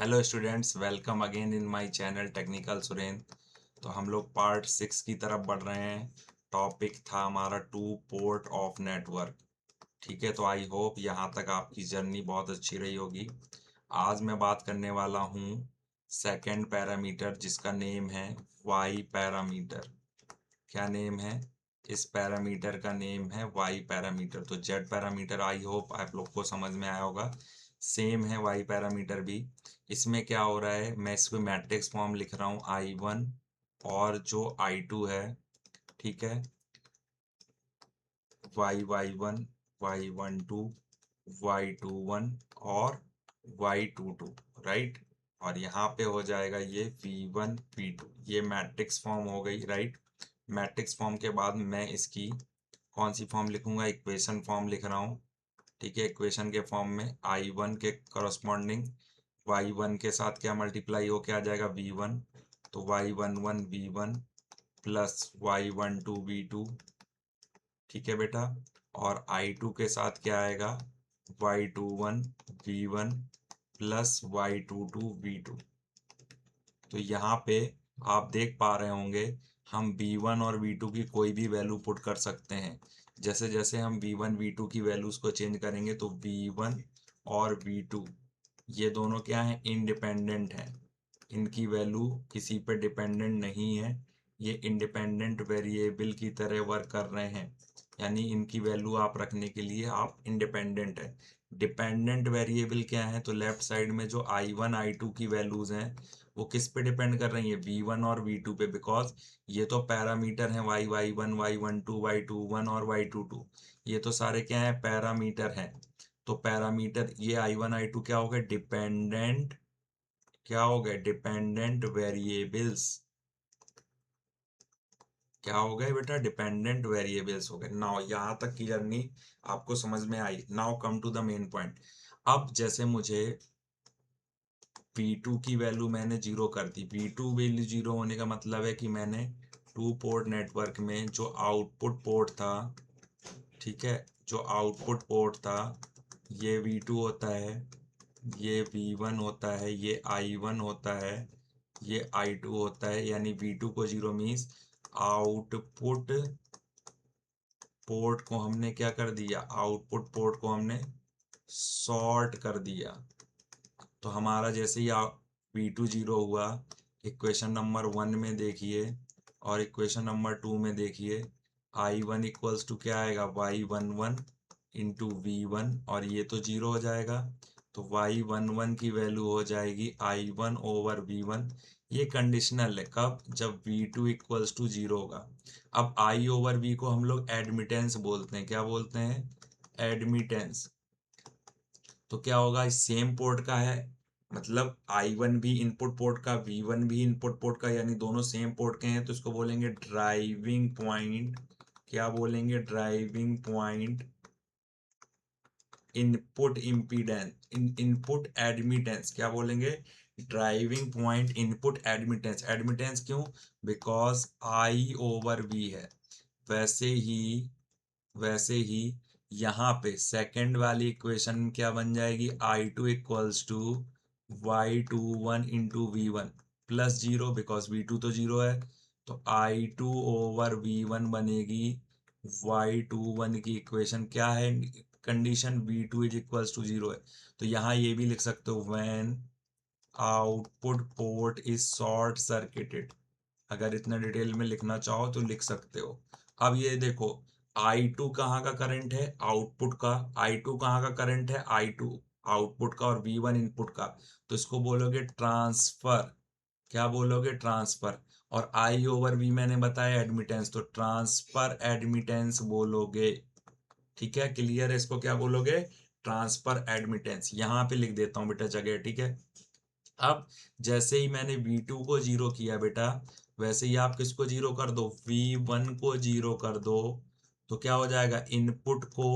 Hello students, welcome again in my channel technical Surendra. तो हम लोग पार्ट 6 की तरफ बढ़ रहे हैं। टॉपिक था हमारा टू पोर्ट ऑफ नेटवर्क। ठीक है, तो आई होप यहाँ तक आपकी जर्नी बहुत अच्छी रही होगी। आज मैं बात करने वाला हूँ सेकंड पैरामीटर, जिसका नेम है वाई पैरामीटर। क्या नेम है? इस पैरामीटर का नेम है वाई पैरामीटर। तो जेड पैरामीटर आई होप आप लोग को समझ में आया होगा, सेम है वाई पैरामीटर भी। इसमें क्या हो रहा है, मैं इसको मैट्रिक्स फॉर्म लिख रहा हूँ I1 और जो I2 है, ठीक है, Y1 Y12 Y21 और Y22, राइट। और यहाँ पे हो जाएगा ये V1 V2, ये मैट्रिक्स फॉर्म हो गई, राइट। मैट्रिक्स फॉर्म के बाद मैं इसकी कौन सी फॉर्म लिखूंगा? इक्वेशन फॉर्म लिख रहा हूँ। ठीक है, इक्वेशन के फॉर्म में I1 के करस्पॉन्डिंग Y1 के साथ क्या मल्टीप्लाई हो के आ जाएगा? V1। तो Y11 V1 plus Y12 V2। ठीक है बेटा। और I2 के साथ क्या आएगा? Y21 V1 plus Y22 V2। तो यहाँ पे आप देख पा रहे होंगे, हम V1 और V2 की कोई भी वैल्यू पुट कर सकते हैं। जैसे जैसे हम V1 V2 की वैल्यूज को चेंज करेंगे तो V1 और V2 ये दोनों क्या हैं? इंडिपेंडेंट हैं। इनकी वैल्यू किसी पे डिपेंडेंट नहीं है। ये इंडिपेंडेंट वेरिएबल की तरह वर्क कर रहे हैं, यानी इनकी वैल्यू आप रखने के लिए आप इंडिपेंडेंट है। डिपेंडेंट वेरिएबल क्या है? तो लेफ्ट साइड में जो I1 I2 की वैल्यूज हैं वो किस पे डिपेंड कर रही है? V1 और V2 पे, बिकॉज ये तो पैरामीटर हैं। Y1 Y12 Y21 और Y22 ये तो सारे क्या हैं? पैरामीटर हैं। तो पैरामीटर ये I1 I2 क्या हो गए? डिपेंडेंट, क्या हो गए? Dependent variables. क्या हो गए बेटा? डिपेंडेंट वेरिएबल्स हो गए। नाउ यहाँ तक की जर्नी आपको समझ में आई। Now come to the main point. अब जैसे मुझे P2 की वैल्यू मैंने जीरो कर दी। P2 वैल्यू जीरो होने का मतलब है कि मैंने टू पोर्ट नेटवर्क में जो आउटपुट पोर्ट था, ठीक है, जो आउटपुट पोर्ट था, ये V2 होता है, ये V1 होता है, ये I1 होता है, ये I2 होता है। यानी V2 को जीरो मीन्स आउटपुट पोर्ट को हमने क्या कर दिया? आउटपुट पोर्ट को हमने शॉर्ट कर दिया। तो हमारा जैसे ही V2 जीरो हुआ, इक्वेशन नंबर 1 में देखिए और इक्वेशन नंबर 2 में देखिए, I1 इक्वल्स टू क्या आएगा? Y11 इंटू V1, और ये तो जीरो हो जाएगा। तो Y11 की वैल्यू हो जाएगी I1 ओवर V1। ये कंडीशनल है, कब? जब V2 इक्वल्स टू जीरो होगा। अब I ओवर V को हम लोग एडमिटेंस बोलते हैं। क्या बोलते हैं? एडमिटेंस। तो क्या होगा? इस सेम पोर्ट का है, मतलब I1 भी इनपुट पोर्ट का, V1 भी इनपुट पोर्ट का, यानी दोनों सेम पोर्ट के हैं, तो इसको बोलेंगे ड्राइविंग पॉइंट। क्या बोलेंगे? Driving point input impedance, input admittance. क्या बोलेंगे? Driving point input admittance. Admittance क्यों? बिकॉज I ओवर V है। वैसे ही वैसे ही यहाँ पे सेकंड वाली इक्वेशन में क्या बन जाएगी? I2 equals to Y21 into V1 plus zero, because V2 तो जीरो है। तो I2 ओवर V1 बनेगी Y21 की इक्वेशन। क्या है condition? V2 is equals to zero है। तो यहाँ ये भी लिख सकते हो, when output port is short circuited. अगर इतना डिटेल में लिखना चाहो तो लिख सकते हो। अब ये देखो, I2 कहाँ का करंट है? आउटपुट का। I2 कहाँ का करंट है? I2 आउटपुट का, और V1 इनपुट का। तो इसको बोलोगे ट्रांसफर। क्या बोलोगे? ट्रांसफर। और I ओवर V मैंने बताया एडमिटेंस, तो ट्रांसफर एडमिटेंस बोलोगे। ठीक है, क्लियर है? इसको क्या बोलोगे? Transfer admittance. यहाँ पे लिख देता हूँ बेटा जगह, ठीक है। अब जैसे ही मैंने V2 को जीरो किया बेटा, वैसे ही आप किसको जीरो कर दो? V1 को जीरो कर दो। तो क्या हो जाएगा? इनपुट को